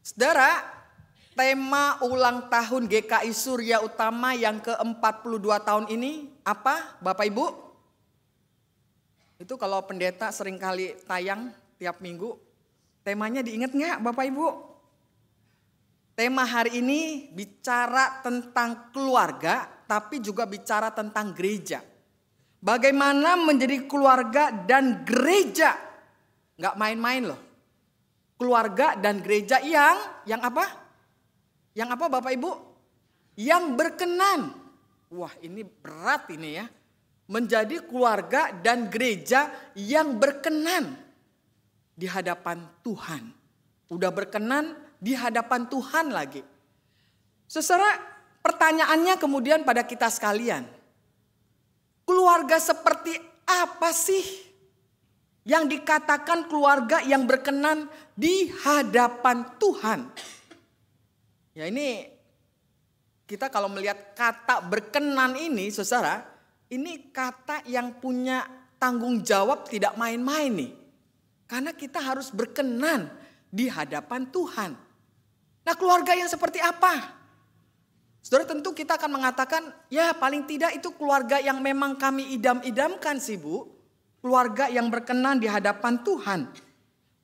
Saudara, tema ulang tahun GKI Surya Utama yang ke-42 tahun ini apa Bapak Ibu? Itu kalau pendeta seringkali tayang tiap minggu, temanya diingat nggak Bapak Ibu? Tema hari ini bicara tentang keluarga, tapi juga bicara tentang gereja. Bagaimana menjadi keluarga dan gereja. Nggak main-main loh. Keluarga dan gereja yang apa? Yang apa Bapak Ibu? Yang berkenan. Wah ini berat ini ya. Menjadi keluarga dan gereja yang berkenan di hadapan Tuhan. Udah berkenan di hadapan Tuhan lagi. Saudara, pertanyaannya kemudian pada kita sekalian. Keluarga seperti apa sih yang dikatakan keluarga yang berkenan di hadapan Tuhan? Ya ini kita kalau melihat kata berkenan ini saudara, ini kata yang punya tanggung jawab tidak main-main nih. Karena kita harus berkenan di hadapan Tuhan. Nah keluarga yang seperti apa? Saudara tentu kita akan mengatakan ya paling tidak itu keluarga yang memang kami idam-idamkan sih Bu. Keluarga yang berkenan di hadapan Tuhan.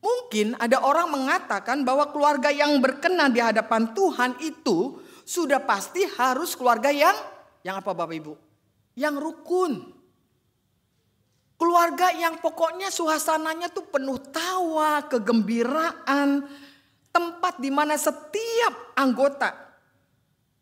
Mungkin ada orang mengatakan bahwa keluarga yang berkenan di hadapan Tuhan itu sudah pasti harus keluarga yang apa Bapak Ibu? Yang rukun. Keluarga yang pokoknya suasananya tuh penuh tawa, kegembiraan. Tempat di mana setiap anggota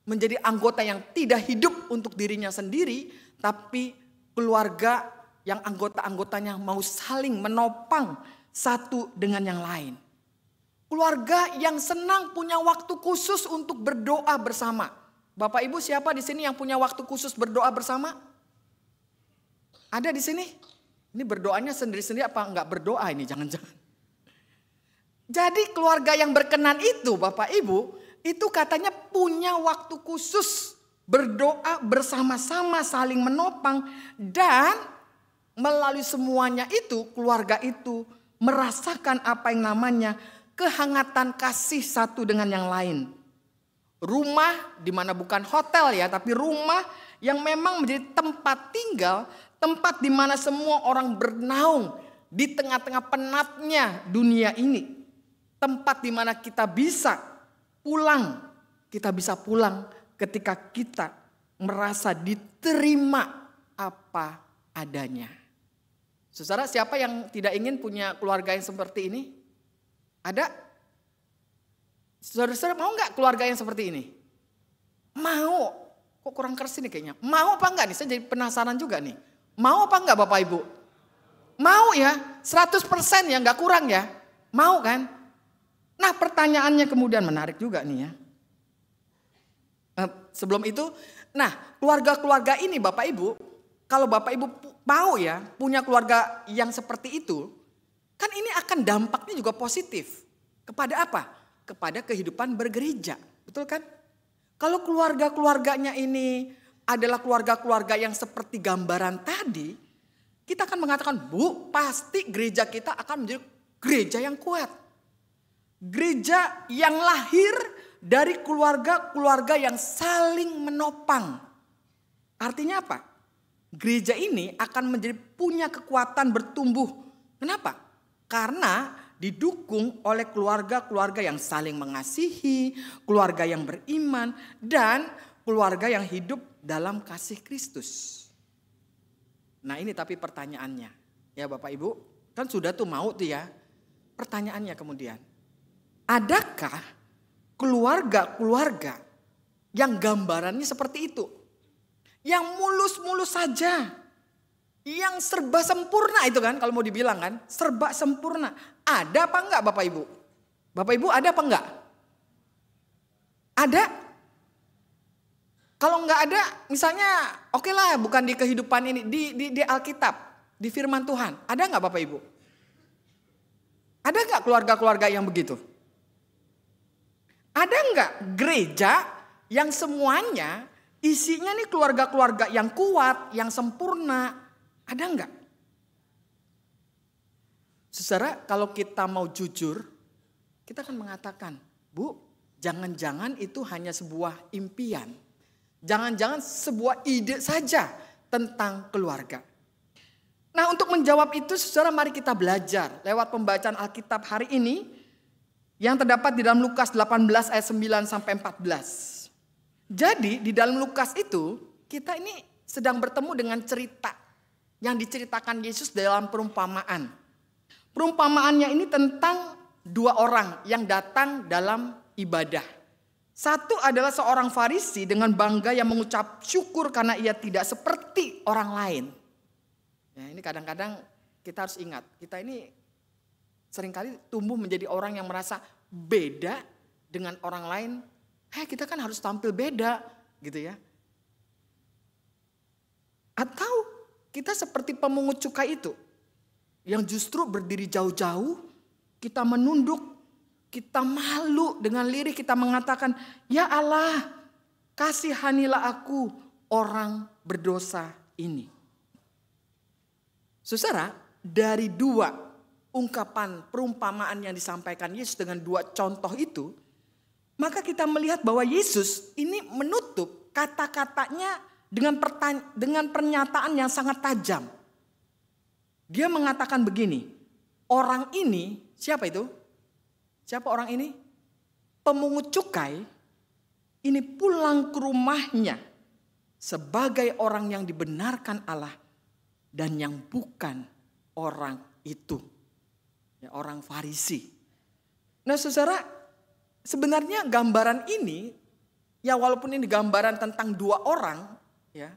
menjadi anggota yang tidak hidup untuk dirinya sendiri. Tapi keluarga yang anggota-anggotanya mau saling menopang satu dengan yang lain. Keluarga yang senang punya waktu khusus untuk berdoa bersama. Bapak Ibu siapa di sini yang punya waktu khusus berdoa bersama? Ada di sini? Ini berdoanya sendiri-sendiri apa enggak berdoa ini jangan-jangan. Jadi keluarga yang berkenan itu Bapak Ibu itu katanya punya waktu khusus berdoa bersama-sama saling menopang dan melalui semuanya itu keluarga itu merasakan apa yang namanya kehangatan kasih satu dengan yang lain. Rumah di mana bukan hotel ya tapi rumah yang memang menjadi tempat tinggal, tempat di mana semua orang bernaung di tengah-tengah penatnya dunia ini. Tempat di mana kita bisa pulang ketika kita merasa diterima apa adanya. Saudara, siapa yang tidak ingin punya keluarga yang seperti ini? Ada? Saudara-saudara mau nggak keluarga yang seperti ini? Mau. Kok kurang keras ini kayaknya? Mau apa enggak nih? Saya jadi penasaran juga nih. Mau apa enggak Bapak Ibu? Mau ya, 100% ya, nggak kurang ya. Mau kan? Nah pertanyaannya kemudian menarik juga nih ya. Sebelum itu, nah keluarga-keluarga ini Bapak Ibu, kalau Bapak Ibu mau ya punya keluarga yang seperti itu, kan ini akan dampaknya juga positif. Kepada apa? Kepada kehidupan bergereja, betul kan? Kalau keluarga-keluarganya ini adalah keluarga-keluarga yang seperti gambaran tadi, kita akan mengatakan, Bu, pasti gereja kita akan menjadi gereja yang kuat. Gereja yang lahir dari keluarga-keluarga yang saling menopang. Artinya apa? Gereja ini akan menjadi punya kekuatan bertumbuh. Kenapa? Karena didukung oleh keluarga-keluarga yang saling mengasihi, keluarga yang beriman, dan keluarga yang hidup dalam kasih Kristus. Nah ini tapi pertanyaannya. Ya Bapak Ibu, kan sudah tuh mau tuh ya. Pertanyaannya kemudian. Adakah keluarga-keluarga yang gambarannya seperti itu? Yang mulus-mulus saja. Yang serba sempurna itu kan kalau mau dibilang kan. Serba sempurna. Ada apa enggak Bapak Ibu? Bapak Ibu ada apa enggak? Ada? Kalau enggak ada misalnya oke lah bukan di kehidupan ini. Di Alkitab. Di firman Tuhan. Ada enggak Bapak Ibu? Ada enggak keluarga-keluarga yang begitu? Ada enggak gereja yang semuanya isinya nih keluarga-keluarga yang kuat, yang sempurna? Ada enggak? Saudara, kalau kita mau jujur, kita akan mengatakan Bu, jangan-jangan itu hanya sebuah impian. Jangan-jangan sebuah ide saja tentang keluarga. Nah, untuk menjawab itu saudara, mari kita belajar lewat pembacaan Alkitab hari ini yang terdapat di dalam Lukas 18 ayat 9 sampai 14. Jadi di dalam Lukas itu kita ini sedang bertemu dengan cerita yang diceritakan Yesus dalam perumpamaan. Perumpamaannya ini tentang dua orang yang datang dalam ibadah. Satu adalah seorang Farisi dengan bangga yang mengucap syukur karena ia tidak seperti orang lain. Ya, ini kadang-kadang kita harus ingat, kita ini seringkali tumbuh menjadi orang yang merasa beda dengan orang lain. Kita kan harus tampil beda gitu ya. Atau kita seperti pemungut cukai itu, yang justru berdiri jauh-jauh, kita menunduk, kita malu dengan lirih, kita mengatakan, ya Allah, kasihanilah aku orang berdosa ini. Saudara, dari dua ungkapan perumpamaan yang disampaikan Yesus dengan dua contoh itu, maka kita melihat bahwa Yesus ini menutup kata-katanya dengan pernyataan yang sangat tajam. Dia mengatakan begini, orang ini, siapa itu? Siapa orang ini? Pemungut cukai ini pulang ke rumahnya sebagai orang yang dibenarkan Allah dan yang bukan orang itu. Ya, orang Farisi. Nah saudara, sebenarnya gambaran ini, ya walaupun ini gambaran tentang dua orang, ya,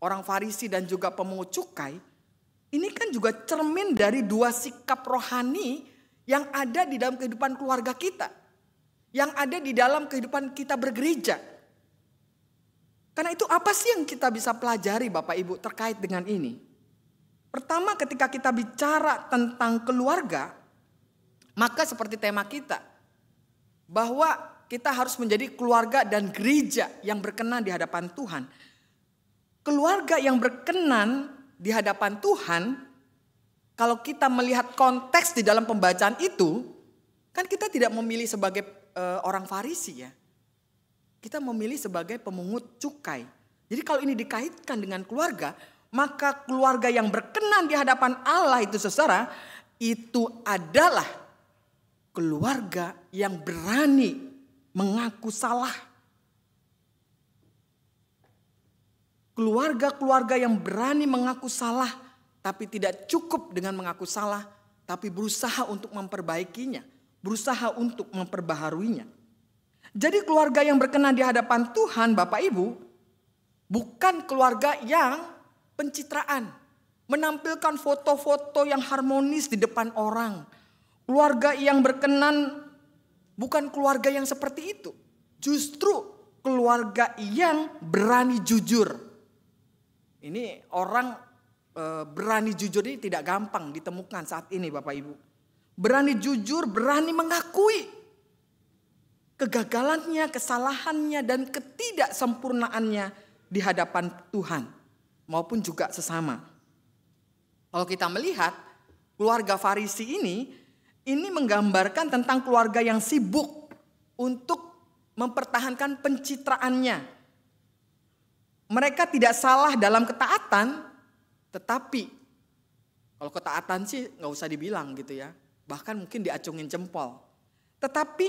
orang Farisi dan juga pemungut cukai, ini kan juga cermin dari dua sikap rohani yang ada di dalam kehidupan keluarga kita. Yang ada di dalam kehidupan kita bergereja. Karena itu apa sih yang kita bisa pelajari Bapak Ibu terkait dengan ini? Pertama, ketika kita bicara tentang keluarga, maka seperti tema kita, bahwa kita harus menjadi keluarga dan gereja yang berkenan di hadapan Tuhan. Keluarga yang berkenan di hadapan Tuhan, kalau kita melihat konteks di dalam pembacaan itu, kan kita tidak memilih sebagai orang Farisi ya. Kita memilih sebagai pemungut cukai. Jadi kalau ini dikaitkan dengan keluarga, maka keluarga yang berkenan di hadapan Allah itu saudara, itu adalah keluarga yang berani mengaku salah. Keluarga-keluarga yang berani mengaku salah, tapi tidak cukup dengan mengaku salah, tapi berusaha untuk memperbaikinya, berusaha untuk memperbaharuinya. Jadi keluarga yang berkenan di hadapan Tuhan Bapak Ibu, bukan keluarga yang pencitraan, menampilkan foto-foto yang harmonis di depan orang. Keluarga yang berkenan bukan keluarga yang seperti itu. Justru keluarga yang berani jujur. Ini orang berani jujur ini tidak gampang ditemukan saat ini Bapak Ibu. Berani jujur, berani mengakui kegagalannya, kesalahannya dan ketidaksempurnaannya di hadapan Tuhan maupun juga sesama. Kalau kita melihat keluarga Farisi ini menggambarkan tentang keluarga yang sibuk untuk mempertahankan pencitraannya. Mereka tidak salah dalam ketaatan, tetapi kalau ketaatan sih nggak usah dibilang gitu ya. Bahkan mungkin diacungin jempol. Tetapi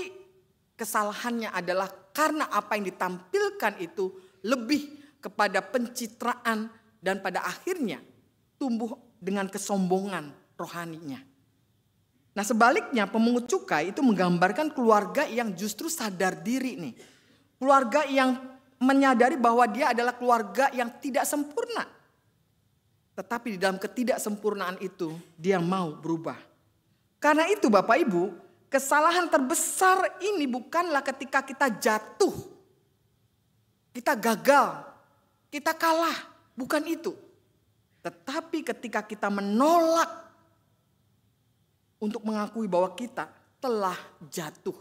kesalahannya adalah karena apa yang ditampilkan itu lebih kepada pencitraan dan pada akhirnya tumbuh dengan kesombongan rohaninya. Nah sebaliknya pemungut cukai itu menggambarkan keluarga yang justru sadar diri nih. Keluarga yang menyadari bahwa dia adalah keluarga yang tidak sempurna. Tetapi di dalam ketidaksempurnaan itu dia mau berubah. Karena itu Bapak Ibu, kesalahan terbesar ini bukanlah ketika kita jatuh. Kita gagal, kita kalah. Bukan itu. Tetapi ketika kita menolak untuk mengakui bahwa kita telah jatuh.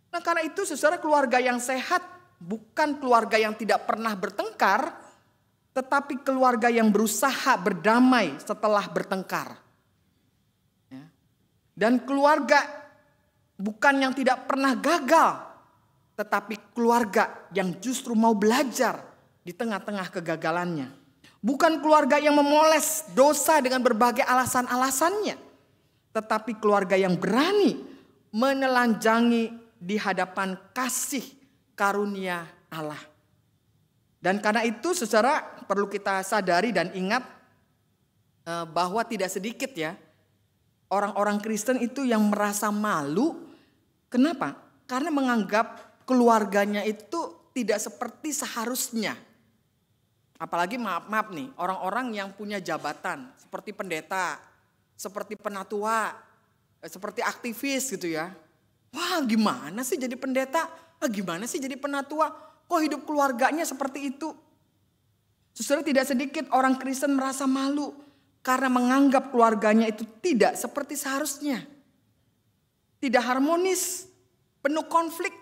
Nah karena itu saudara, keluarga yang sehat bukan keluarga yang tidak pernah bertengkar, tetapi keluarga yang berusaha berdamai setelah bertengkar. Dan keluarga bukan yang tidak pernah gagal, tetapi keluarga yang justru mau belajar di tengah-tengah kegagalannya. Bukan keluarga yang memoles dosa dengan berbagai alasan-alasannya, tetapi keluarga yang berani menelanjangi di hadapan kasih karunia Allah. Dan karena itu saudara perlu kita sadari dan ingat bahwa tidak sedikit ya orang-orang Kristen itu yang merasa malu. Kenapa? Karena menganggap keluarganya itu tidak seperti seharusnya. Apalagi maaf nih, orang-orang yang punya jabatan seperti pendeta, seperti penatua, seperti aktivis gitu ya. Wah, gimana sih jadi pendeta? Gimana sih jadi penatua? Kok hidup keluarganya seperti itu? Saudara, tidak sedikit orang Kristen merasa malu karena menganggap keluarganya itu tidak seperti seharusnya. Tidak harmonis, penuh konflik,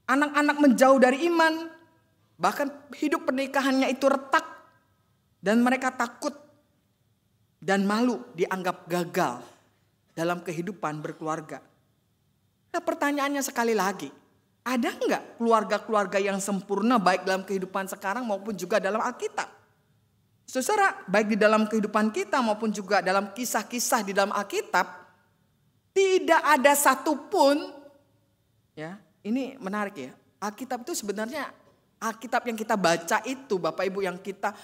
anak-anak menjauh dari iman, bahkan hidup pernikahannya itu retak, dan mereka takut dan malu dianggap gagal dalam kehidupan berkeluarga. Nah, pertanyaannya sekali lagi, ada enggak keluarga-keluarga yang sempurna baik dalam kehidupan sekarang maupun juga dalam Alkitab? Saudara, baik di dalam kehidupan kita maupun juga dalam kisah-kisah di dalam Alkitab, tidak ada satupun, ya ini menarik ya, Alkitab itu sebenarnya Alkitab yang kita baca itu Bapak Ibu yang kita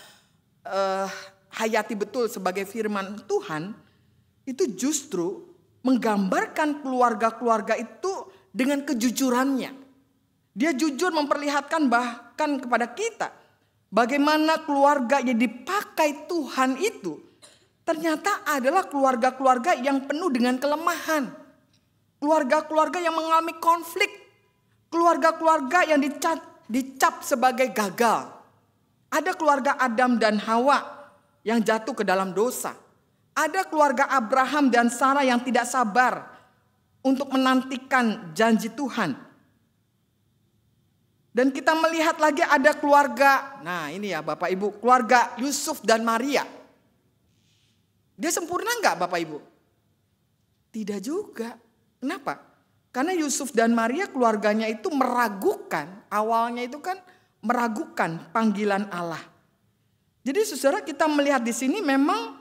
hayati betul sebagai firman Tuhan, itu justru menggambarkan keluarga-keluarga itu dengan kejujurannya. Dia jujur memperlihatkan bahkan kepada kita bagaimana keluarga yang dipakai Tuhan itu ternyata adalah keluarga-keluarga yang penuh dengan kelemahan. Keluarga-keluarga yang mengalami konflik. Keluarga-keluarga yang dicap sebagai gagal. Ada keluarga Adam dan Hawa yang jatuh ke dalam dosa. Ada keluarga Abraham dan Sarah yang tidak sabar untuk menantikan janji Tuhan. Dan kita melihat lagi ada keluarga, nah ini ya Bapak Ibu, keluarga Yusuf dan Maria. Dia sempurna enggak Bapak Ibu? Tidak juga. Kenapa? Karena Yusuf dan Maria keluarganya itu meragukan, awalnya itu kan meragukan panggilan Allah. Jadi saudara, kita melihat di sini memang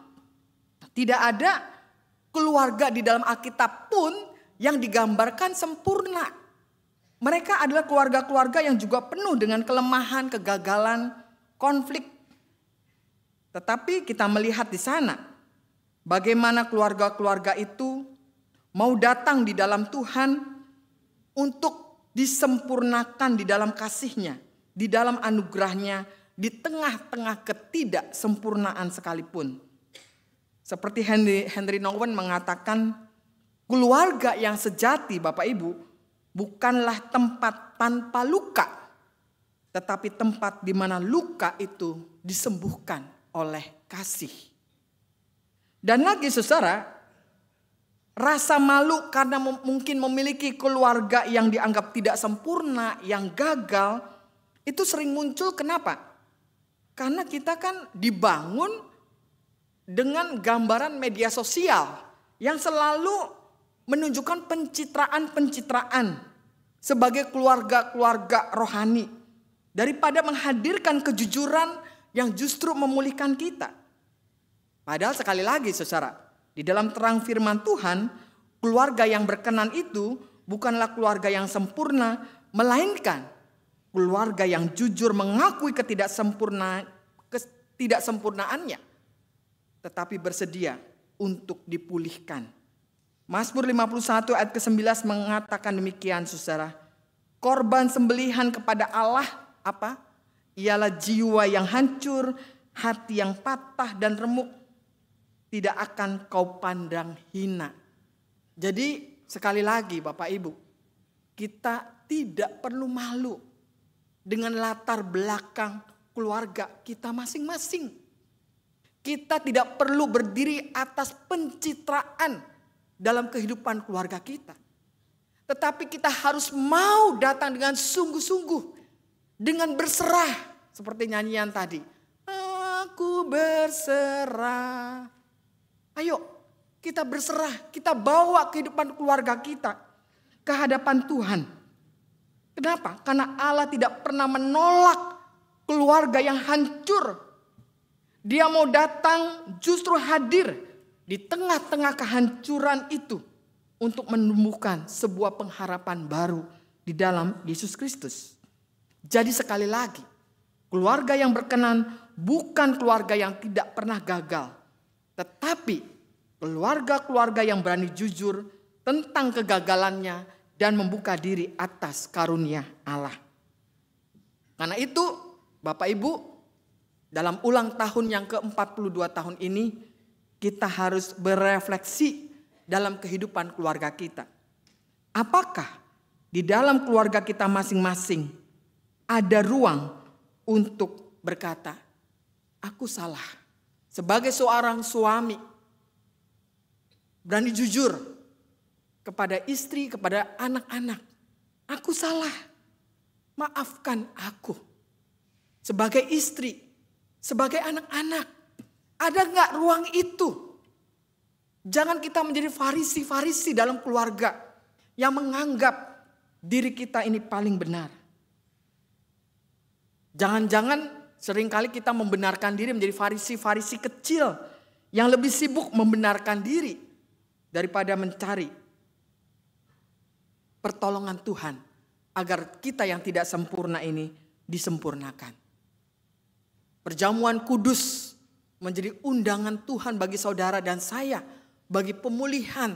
tidak ada keluarga di dalam Alkitab pun yang digambarkan sempurna. Mereka adalah keluarga-keluarga yang juga penuh dengan kelemahan, kegagalan, konflik. Tetapi kita melihat di sana bagaimana keluarga-keluarga itu mau datang di dalam Tuhan untuk disempurnakan di dalam kasih-Nya, di dalam anugerah-Nya, di tengah-tengah ketidaksempurnaan sekalipun. Seperti Henry Nouwen mengatakan, keluarga yang sejati Bapak Ibu bukanlah tempat tanpa luka, tetapi tempat di mana luka itu disembuhkan oleh kasih. Dan lagi saudara, rasa malu karena mungkin memiliki keluarga yang dianggap tidak sempurna, yang gagal, itu sering muncul. Kenapa? Karena kita kan dibangun dengan gambaran media sosial yang selalu menunjukkan pencitraan-pencitraan sebagai keluarga-keluarga rohani, daripada menghadirkan kejujuran yang justru memulihkan kita. Padahal sekali lagi saudara, di dalam terang firman Tuhan, keluarga yang berkenan itu bukanlah keluarga yang sempurna, melainkan keluarga yang jujur mengakui ketidaksempurnaannya, tetapi bersedia untuk dipulihkan. Mazmur 51 ayat ke-11 mengatakan demikian saudara. Korban sembelihan kepada Allah apa? Ialah jiwa yang hancur, hati yang patah dan remuk, tidak akan kau pandang hina. Jadi sekali lagi Bapak Ibu, kita tidak perlu malu dengan latar belakang keluarga kita masing-masing. Kita tidak perlu berdiri atas pencitraan dalam kehidupan keluarga kita. Tetapi kita harus mau datang dengan sungguh-sungguh, dengan berserah. Seperti nyanyian tadi. Aku berserah. Ayo kita berserah, kita bawa kehidupan keluarga kita. ke hadapan Tuhan. Kenapa? Karena Allah tidak pernah menolak keluarga yang hancur. Dia mau datang justru hadir di tengah-tengah kehancuran itu untuk menumbuhkan sebuah pengharapan baru di dalam Yesus Kristus. Jadi sekali lagi, keluarga yang berkenan bukan keluarga yang tidak pernah gagal, tetapi keluarga-keluarga yang berani jujur tentang kegagalannya dan membuka diri atas karunia Allah. Karena itu, Bapak Ibu, dalam ulang tahun yang ke-42 tahun ini, kita harus berefleksi dalam kehidupan keluarga kita. Apakah di dalam keluarga kita masing-masing ada ruang untuk berkata, aku salah. Sebagai seorang suami, berani jujur kepada istri, kepada anak-anak. Aku salah, maafkan aku. Sebagai istri, sebagai anak-anak, ada gak ruang itu? Jangan kita menjadi farisi-farisi dalam keluarga yang menganggap diri kita ini paling benar. Jangan-jangan seringkali kita membenarkan diri menjadi farisi-farisi kecil yang lebih sibuk membenarkan diri daripada mencari pertolongan Tuhan agar kita yang tidak sempurna ini disempurnakan. Perjamuan kudus menjadi undangan Tuhan bagi saudara dan saya, bagi pemulihan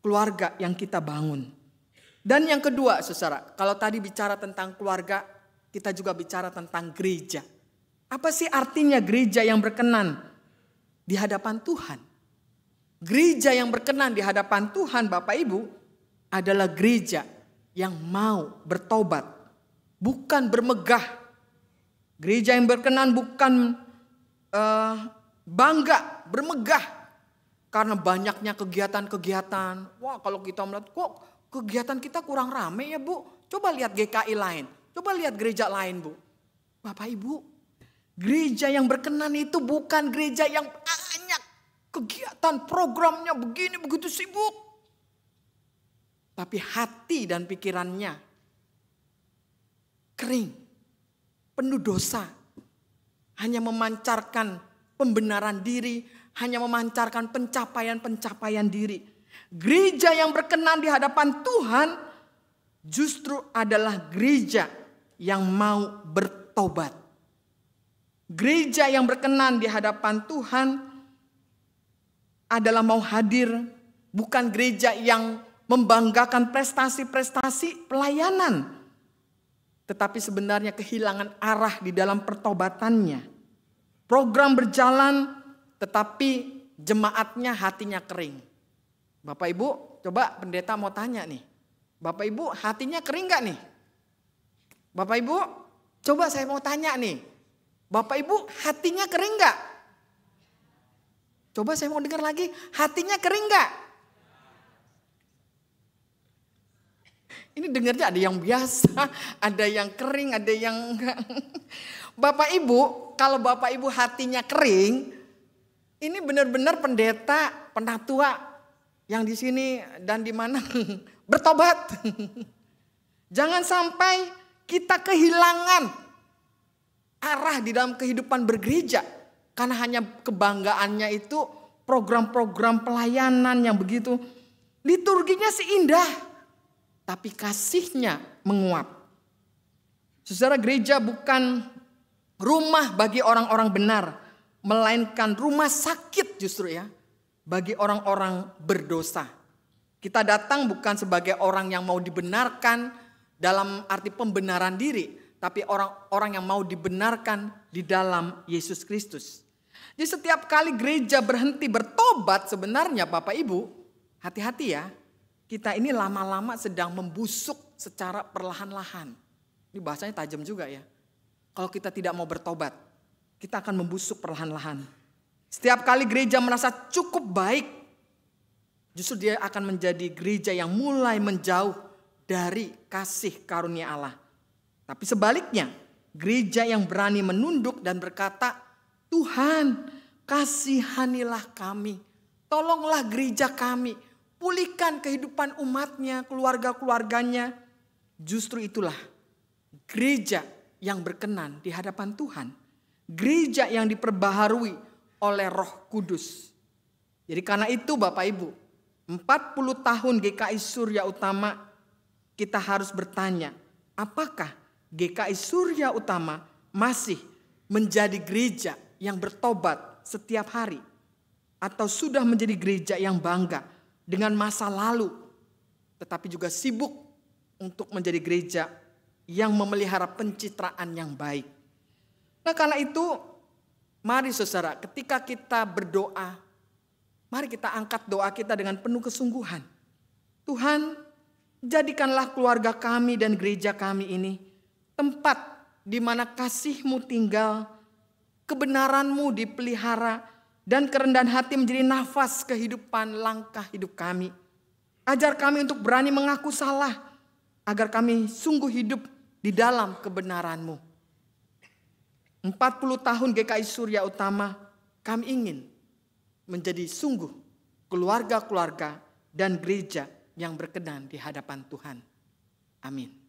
keluarga yang kita bangun. Dan yang kedua, saudara, kalau tadi bicara tentang keluarga, kita juga bicara tentang gereja. Apa sih artinya gereja yang berkenan di hadapan Tuhan? Gereja yang berkenan di hadapan Tuhan, Bapak Ibu, adalah gereja yang mau bertobat, bukan bermegah. Gereja yang berkenan bukan bangga, bermegah karena banyaknya kegiatan-kegiatan. Wah, kalau kita melihat kok kegiatan kita kurang rame ya Bu. Coba lihat GKI lain, coba lihat gereja lain Bu. Bapak Ibu, gereja yang berkenan itu bukan gereja yang banyak kegiatan, programnya begini begitu sibuk. Tapi hati dan pikirannya kering, penuh dosa. Hanya memancarkan pembenaran diri, hanya memancarkan pencapaian-pencapaian diri. Gereja yang berkenan di hadapan Tuhan justru adalah gereja yang mau bertobat. Gereja yang berkenan di hadapan Tuhan adalah mau hadir, bukan gereja yang membanggakan prestasi-prestasi pelayanan, tetapi sebenarnya kehilangan arah di dalam pertobatannya. Program berjalan, tetapi jemaatnya hatinya kering. Bapak Ibu, coba pendeta mau tanya nih. Bapak Ibu hatinya kering gak nih? Bapak Ibu, coba saya mau tanya nih. Bapak Ibu hatinya kering gak? Coba saya mau dengar lagi, hatinya kering gak? Ini dengarnya ada yang biasa, ada yang kering, ada yang enggak. Bapak Ibu, kalau Bapak Ibu hatinya kering, ini benar-benar pendeta, penatua yang di sini dan di mana bertobat. Jangan sampai kita kehilangan arah di dalam kehidupan bergereja karena hanya kebanggaannya itu program-program pelayanan yang begitu. Liturginya sih indah, tapi kasihnya menguap. Saudara, gereja bukan rumah bagi orang-orang benar, melainkan rumah sakit justru ya, bagi orang-orang berdosa. Kita datang bukan sebagai orang yang mau dibenarkan dalam arti pembenaran diri, tapi orang-orang yang mau dibenarkan di dalam Yesus Kristus. Jadi setiap kali gereja berhenti bertobat sebenarnya Bapak Ibu, hati-hati ya. Kita ini lama-lama sedang membusuk secara perlahan-lahan. Ini bahasanya tajam juga ya. Kalau kita tidak mau bertobat, kita akan membusuk perlahan-lahan. Setiap kali gereja merasa cukup baik, justru dia akan menjadi gereja yang mulai menjauh dari kasih karunia Allah. Tapi sebaliknya, gereja yang berani menunduk dan berkata, Tuhan, kasihanilah kami, tolonglah gereja kami, pulihkan kehidupan umatnya, keluarga-keluarganya. Justru itulah gereja yang berkenan di hadapan Tuhan. Gereja yang diperbaharui oleh Roh Kudus. Jadi karena itu Bapak Ibu, 40 tahun GKI Surya Utama, kita harus bertanya, apakah GKI Surya Utama masih menjadi gereja yang bertobat setiap hari? Atau sudah menjadi gereja yang bangga dengan masa lalu, tetapi juga sibuk untuk menjadi gereja yang memelihara pencitraan yang baik. Nah karena itu, mari saudara, ketika kita berdoa, mari kita angkat doa kita dengan penuh kesungguhan. Tuhan, jadikanlah keluarga kami dan gereja kami ini tempat di mana kasih-Mu tinggal, kebenaran-Mu dipelihara, dan kerendahan hati menjadi nafas kehidupan langkah hidup kami. Ajar kami untuk berani mengaku salah, agar kami sungguh hidup di dalam kebenaran-Mu. 40 tahun GKI Surya Utama, kami ingin menjadi sungguh keluarga-keluarga dan gereja yang berkenan di hadapan Tuhan. Amin.